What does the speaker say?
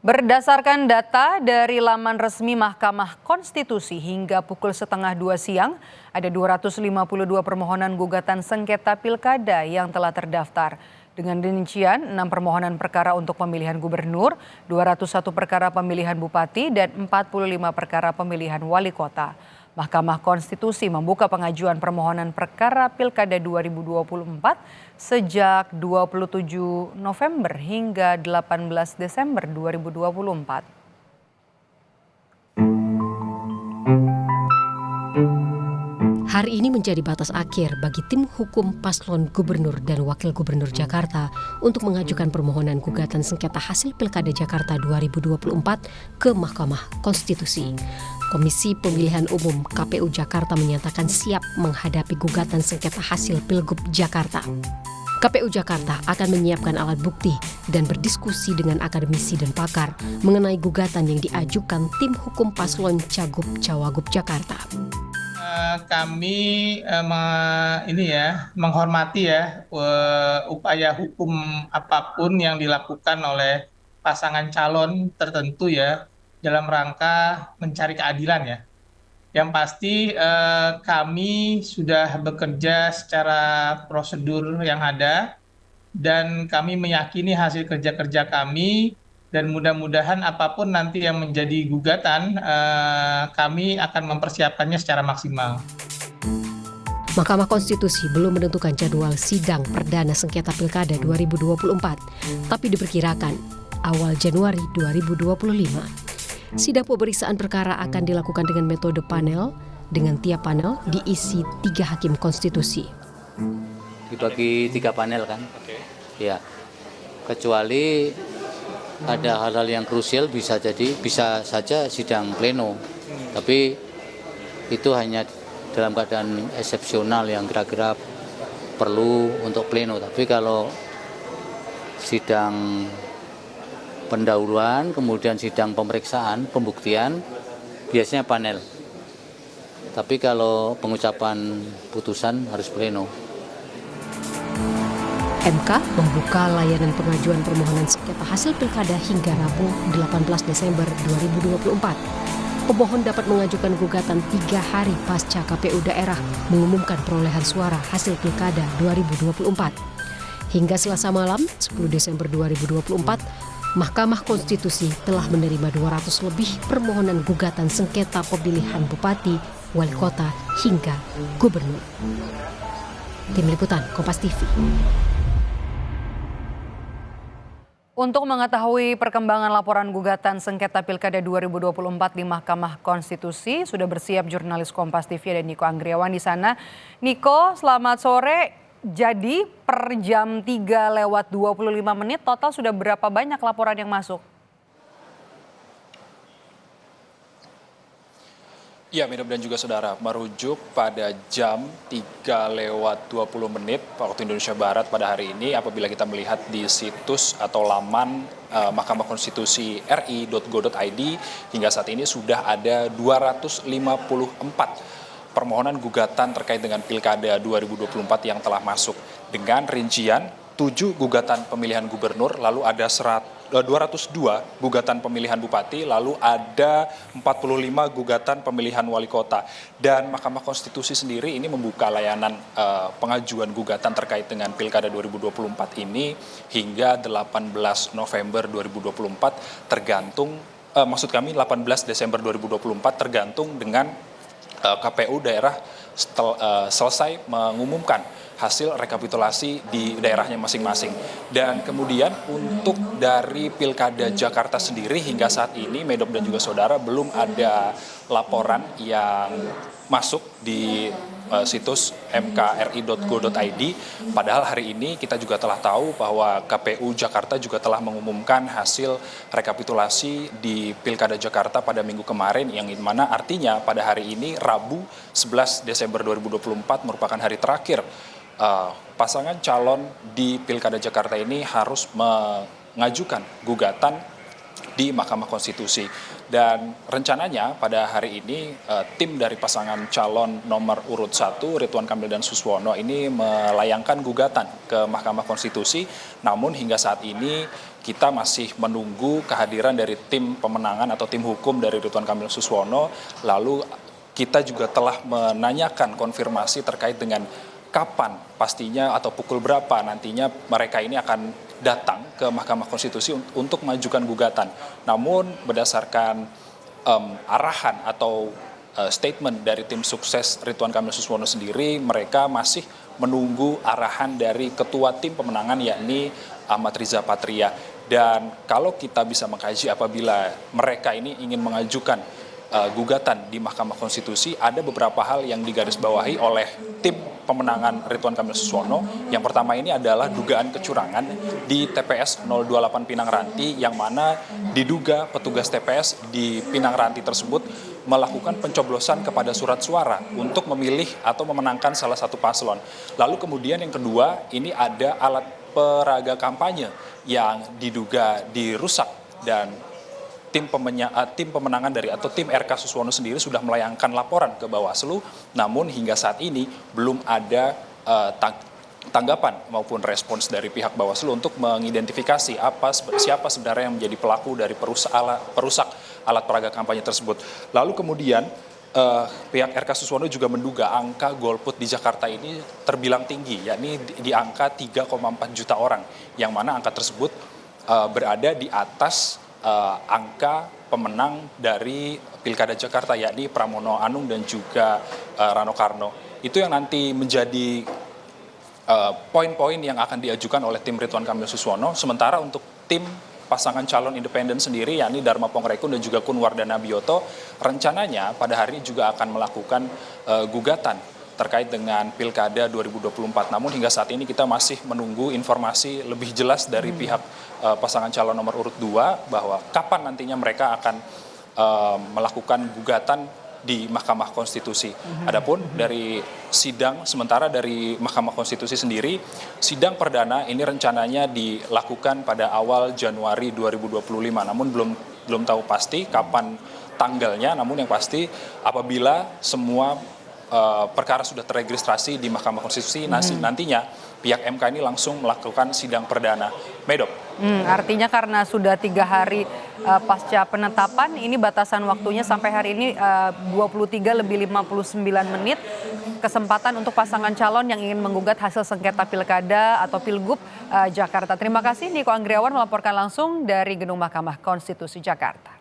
Berdasarkan data dari laman resmi Mahkamah Konstitusi hingga pukul setengah 2 siang, ada 252 permohonan gugatan sengketa pilkada yang telah terdaftar. Dengan rincian 6 permohonan perkara untuk pemilihan gubernur, 201 perkara pemilihan bupati, dan 45 perkara pemilihan wali kota. Mahkamah Konstitusi membuka pengajuan permohonan perkara Pilkada 2024 sejak 27 November hingga 18 Desember 2024. Hari ini menjadi batas akhir bagi tim hukum paslon gubernur dan wakil gubernur Jakarta untuk mengajukan permohonan gugatan sengketa hasil Pilkada Jakarta 2024 ke Mahkamah Konstitusi. Komisi Pemilihan Umum KPU Jakarta menyatakan siap menghadapi gugatan sengketa hasil Pilgub Jakarta. KPU Jakarta akan menyiapkan alat bukti dan berdiskusi dengan akademisi dan pakar mengenai gugatan yang diajukan tim hukum paslon Cagup-Cawagup Jakarta. Kami menghormati upaya hukum apapun yang dilakukan oleh pasangan calon tertentu dalam rangka mencari keadilan ya. Yang pasti kami sudah bekerja secara prosedur yang ada dan kami meyakini hasil kerja kami. Dan mudah-mudahan apapun nanti yang menjadi gugatan, kami akan mempersiapkannya secara maksimal. Mahkamah Konstitusi belum menentukan jadwal sidang perdana sengketa Pilkada 2024, tapi diperkirakan awal Januari 2025. Sidang pemeriksaan perkara akan dilakukan dengan metode panel, dengan tiap panel diisi 3 hakim konstitusi. Dibagi 3 panel kan? Oke. Ya, kecuali ada hal-hal yang krusial bisa saja sidang pleno, tapi itu hanya dalam keadaan eksepsional yang kira-kira perlu untuk pleno. Tapi kalau sidang pendahuluan, kemudian sidang pemeriksaan, pembuktian, biasanya panel. Tapi kalau pengucapan putusan harus pleno. MK membuka layanan pengajuan permohonan sengketa hasil Pilkada hingga Rabu 18 Desember 2024. Pemohon dapat mengajukan gugatan 3 hari pasca KPU daerah mengumumkan perolehan suara hasil Pilkada 2024. Hingga Selasa malam 10 Desember 2024, Mahkamah Konstitusi telah menerima 200 lebih permohonan gugatan sengketa pemilihan bupati, wali kota, hingga gubernur. Tim Liputan Kompas TV. Untuk mengetahui perkembangan laporan gugatan sengketa Pilkada 2024 di Mahkamah Konstitusi, sudah bersiap jurnalis Kompas TV ada Niko Anggriawan di sana. Niko, selamat sore. Jadi per jam 3:25 total sudah berapa banyak laporan yang masuk? Ya, Minum dan juga saudara, merujuk pada jam 3:20 waktu Indonesia Barat pada hari ini, apabila kita melihat di situs atau laman Mahkamah Konstitusi ri.go.id, hingga saat ini sudah ada 254 permohonan gugatan terkait dengan Pilkada 2024 yang telah masuk, dengan rincian 7 gugatan pemilihan gubernur, lalu ada 202 gugatan pemilihan bupati, lalu ada 45 gugatan pemilihan wali kota. Dan Mahkamah Konstitusi sendiri ini membuka layanan pengajuan gugatan terkait dengan Pilkada 2024 ini hingga 18 November 2024 tergantung, 18 Desember 2024 tergantung dengan KPU daerah selesai mengumumkan hasil rekapitulasi di daerahnya masing-masing. Dan kemudian untuk dari Pilkada Jakarta sendiri hingga saat ini, Medop dan juga saudara, belum ada laporan yang masuk di situs mkri.go.id. Padahal hari ini kita juga telah tahu bahwa KPU Jakarta juga telah mengumumkan hasil rekapitulasi di Pilkada Jakarta pada minggu kemarin, yang mana artinya pada hari ini Rabu 11 Desember 2024 merupakan hari terakhir pasangan calon di Pilkada Jakarta ini harus mengajukan gugatan di Mahkamah Konstitusi. Dan rencananya pada hari ini tim dari pasangan calon nomor urut 1 Ridwan Kamil dan Suswono ini melayangkan gugatan ke Mahkamah Konstitusi. Namun hingga saat ini kita masih menunggu kehadiran dari tim pemenangan atau tim hukum dari Ridwan Kamil Suswono. Lalu kita juga telah menanyakan konfirmasi terkait dengan kapan pastinya atau pukul berapa nantinya mereka ini akan datang ke Mahkamah Konstitusi untuk mengajukan gugatan. Namun berdasarkan arahan atau statement dari tim sukses Ridwan Kamil Suswono sendiri, mereka masih menunggu arahan dari ketua tim pemenangan yakni Ahmad Riza Patria. Dan kalau kita bisa mengkaji apabila mereka ini ingin mengajukan gugatan di Mahkamah Konstitusi, ada beberapa hal yang digarisbawahi oleh tim pemenangan Ridwan Kamil Suswono. Yang pertama ini adalah dugaan kecurangan di TPS 028 Pinang Ranti, yang mana diduga petugas TPS di Pinang Ranti tersebut melakukan pencoblosan kepada surat suara untuk memilih atau memenangkan salah satu paslon. Lalu kemudian yang kedua, ini ada alat peraga kampanye yang diduga dirusak, dan tim pemenangan dari atau tim RK Suswono sendiri sudah melayangkan laporan ke Bawaslu, namun hingga saat ini belum ada tanggapan maupun respons dari pihak Bawaslu untuk mengidentifikasi siapa sebenarnya yang menjadi pelaku dari perusak alat peraga kampanye tersebut. Lalu kemudian pihak RK Suswono juga menduga angka golput di Jakarta ini terbilang tinggi, yakni di angka 3,4 juta orang, yang mana angka tersebut berada di atas angka pemenang dari Pilkada Jakarta, yakni Pramono Anung dan juga Rano Karno. Itu yang nanti menjadi poin-poin yang akan diajukan oleh tim Ridwan Kamil Suswono. Sementara untuk tim pasangan calon independen sendiri, yakni Dharma Pongrekun dan juga Kunwardana Bioto, rencananya pada hari ini juga akan melakukan gugatan terkait dengan Pilkada 2024. Namun hingga saat ini kita masih menunggu informasi lebih jelas dari pihak pasangan calon nomor urut 2 bahwa kapan nantinya mereka akan melakukan gugatan di Mahkamah Konstitusi. Adapun dari sidang sementara dari Mahkamah Konstitusi sendiri, sidang perdana ini rencananya dilakukan pada awal Januari 2025. Namun belum tahu pasti kapan tanggalnya. Namun yang pasti apabila semua perkara sudah terregistrasi di Mahkamah Konstitusi, nantinya pihak MK ini langsung melakukan sidang perdana. Medok. Artinya karena sudah 3 hari pasca penetapan, ini batasan waktunya sampai hari ini 23:59, kesempatan untuk pasangan calon yang ingin menggugat hasil sengketa Pilkada atau Pilgub Jakarta. Terima kasih Niko Anggriawan melaporkan langsung dari Gedung Mahkamah Konstitusi Jakarta.